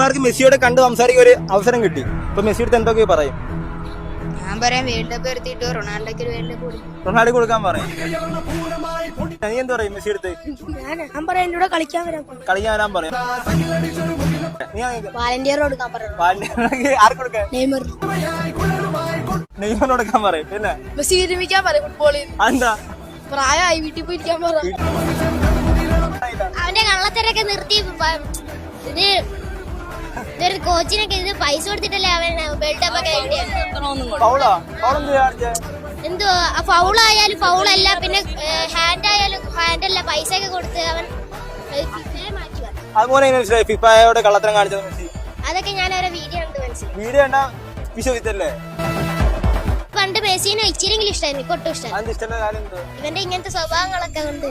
Mark മെസ്സിയോടെ കണ്ട് സംസാരിക്കാൻ ഒരു അവസരം കിട്ടി. ഇപ്പൊ മെസ്സിയുടെ എന്തൊക്കെ പറയും? ഞാൻ പറയാം വേൾഡ് കപ്പ് എടുത്തിട്ട് റൊണാൾഡോക്ക് വേൾഡ് കപ്പ് കൊടുക്കും. റൊണാൾഡോ കൊടുക്കാൻ പറയും. നീ എന്ത് പറയും മെസ്സി എടുത്ത്? ഞാൻ പറയാം എന്നോട് കളിക്കാൻ വരാൻ വരാൻ പറയും. വാലന്റിയർ കൊടുക്കാൻ പറയും. ആർക്ക് കൊടുക്കാൻ? നെയ്മറിന് കൊടുക്കാൻ പറയും. പിന്നെ മെസ്സി വിരമിക്കാൻ പറയും ഫുട്ബോളിൽ. എന്താ പ്രായമായി വീട്ടിൽ പോയിരിക്കാൻ പറയും. അവന്റെ കള്ളത്തരൊക്കെ നിർത്തി ഇതൊരു കോച്ചിനൊക്കെ ഇത് പൈസ കൊടുത്തിട്ടല്ലേ അവൻ വേൾഡ് കപ്പ് ഒക്കെ എന്തോ ഫൗളായാലും ഫൗളല്ല, പിന്നെ ഹാൻഡ് ആയാലും ഹാൻഡല്ല, പൈസ ഒക്കെ കൊടുത്ത് അവൻ മാറ്റി വന്നു. അതുപോലെ ഫിഫയുടെ കള്ളത്തരം കാണിച്ചത് മെസ്സി. അതൊക്കെ ഞാൻ അവരെ വീഡിയോ കണ്ട് മനസ്സിലായി. വീഡിയോ കണ്ടാ വിശ്വസിച്ചല്ലേ? പണ്ട് മെസ്സിനെ ഇച്ചിരിയെങ്കിലും ഇഷ്ടമായിരുന്നു, ഇപ്പൊ ഒട്ടും ഇഷ്ടമാണ്. ഇവന്റെ ഇങ്ങനത്തെ സ്വഭാവങ്ങളൊക്കെ കൊണ്ട്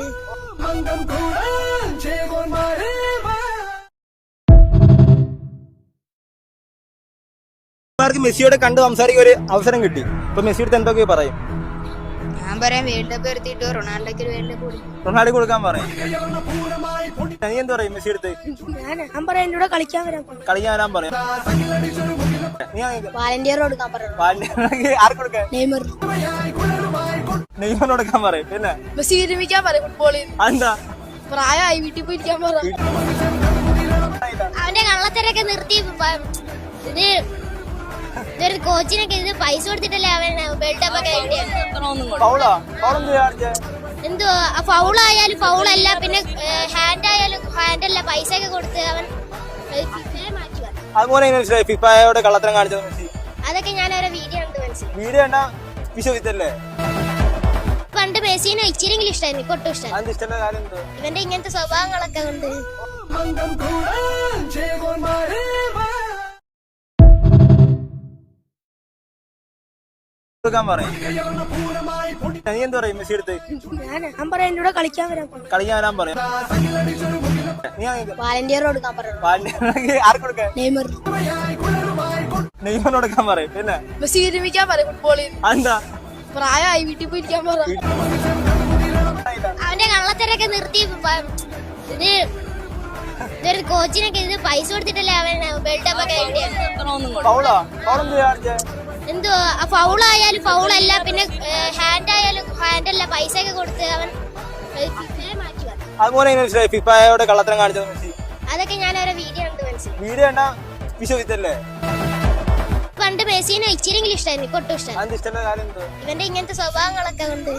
മാർക്ക് മെസ്സിയോടെ കണ്ട് സംസാരിക്കാൻ ഒരു അവസരം കിട്ടി. ഇപ്പൊ മെസ്സിയുടെ എന്തൊക്കെ പറയും? ഞാൻ പറയാം വേൾഡ് കപ്പ് എടുത്തിട്ട് റൊണാൾഡോക്ക് വേൾഡ് കപ്പ് കൊടുക്കും. റൊണാൾഡോ കൊടുക്കാൻ പറയും. നീ എന്ത് പറയും മെസ്സി എടുത്ത്? ഞാൻ പറയാം എന്നോട് കളിക്കാൻ വരാൻ പറയും. വാലന്റിയർ കൊടുക്കാൻ പറയും. ആർക്ക് കൊടുക്കാൻ? നെയ്മറിന് കൊടുക്കാൻ പറയും. പിന്നെ മെസ്സി വിരമിക്കാൻ പറയും ഫുട്ബോളിൽ. എന്താ പ്രായമായി വീട്ടിൽ പോയിരിക്കാൻ പറയും. അവന്റെ കള്ളത്തരൊക്കെ നിർത്തി ഇതൊരു കോച്ചിനൊക്കെ ഇത് പൈസ കൊടുത്തിട്ടല്ലേ അവൻ വേൾഡ് കപ്പ് ഒക്കെ എന്തോ ഫൗളായാലും ഫൗളല്ല, പിന്നെ ഹാൻഡ് ആയാലും ഹാൻഡല്ല, പൈസ ഒക്കെ കൊടുത്ത് അവൻ മാറ്റി വന്നു. അതുപോലെ ഫിഫയുടെ കള്ളത്തരം കാണിച്ചത് മെസ്സി. അതൊക്കെ ഞാൻ അവരെ വീഡിയോ കണ്ട് മനസ്സിലായി. വീഡിയോ കണ്ടാ വിശ്വസിച്ചല്ലേ? പണ്ട് മെസ്സിനെ ഇച്ചിരിയെങ്കിലും ഇഷ്ടമായിരുന്നു, ഇപ്പൊ ഒട്ടും ഇഷ്ടമാണ്. ഇവന്റെ ഇങ്ങനത്തെ സ്വഭാവങ്ങളൊക്കെ കൊണ്ട് കൊടുക്കാൻ പറയും. നീ എന്ത് പറയും മെസ്സി എടുത്ത്? ഞാൻ പറയാം എന്നോട് കളിക്കാൻ വരാൻ പറയും. വാലന്റിയർ കൊടുക്കാൻ പറയും. ആർക്ക് കൊടുക്കാൻ? നെയ്മറിന് കൊടുക്കാൻ പറയും. പിന്നെ മെസ്സി വിരമിക്കാൻ പറയും ഫുട്ബോളിൽ. എന്താ പ്രായമായി വീട്ടിൽ പോയിരിക്കാൻ പറയും. അവന്റെ കള്ളത്തരൊക്കെ നിർത്തി ഇതൊരു കോച്ചിനൊക്കെ ഇത് പൈസ കൊടുത്തിട്ടല്ലേ അവൻ വേൾഡ് കപ്പ് ഒക്കെ എന്തോ ഫൗളായാലും ഫൗളല്ല, പിന്നെ ഹാൻഡ് ആയാലും ഹാൻഡല്ല, പൈസ ഒക്കെ കൊടുത്ത് അവൻ മാറ്റി വന്നു. അതുപോലെ ഫിഫയുടെ കള്ളത്തരം കാണിച്ചത് മെസ്സി. അതൊക്കെ ഞാൻ അവരെ വീഡിയോ കണ്ട് മനസ്സിലായി. വീഡിയോ കണ്ടാ വിശ്വസിച്ചല്ലേ? പണ്ട് മെസ്സിനെ ഇച്ചിരിയെങ്കിലും ഇഷ്ടമായിരുന്നു, ഇപ്പൊ ഒട്ടും ഇഷ്ടമാണ്. ഇവന്റെ ഇവന്റെ ഇങ്ങനത്തെ സ്വഭാവങ്ങളൊക്കെ കൊണ്ട്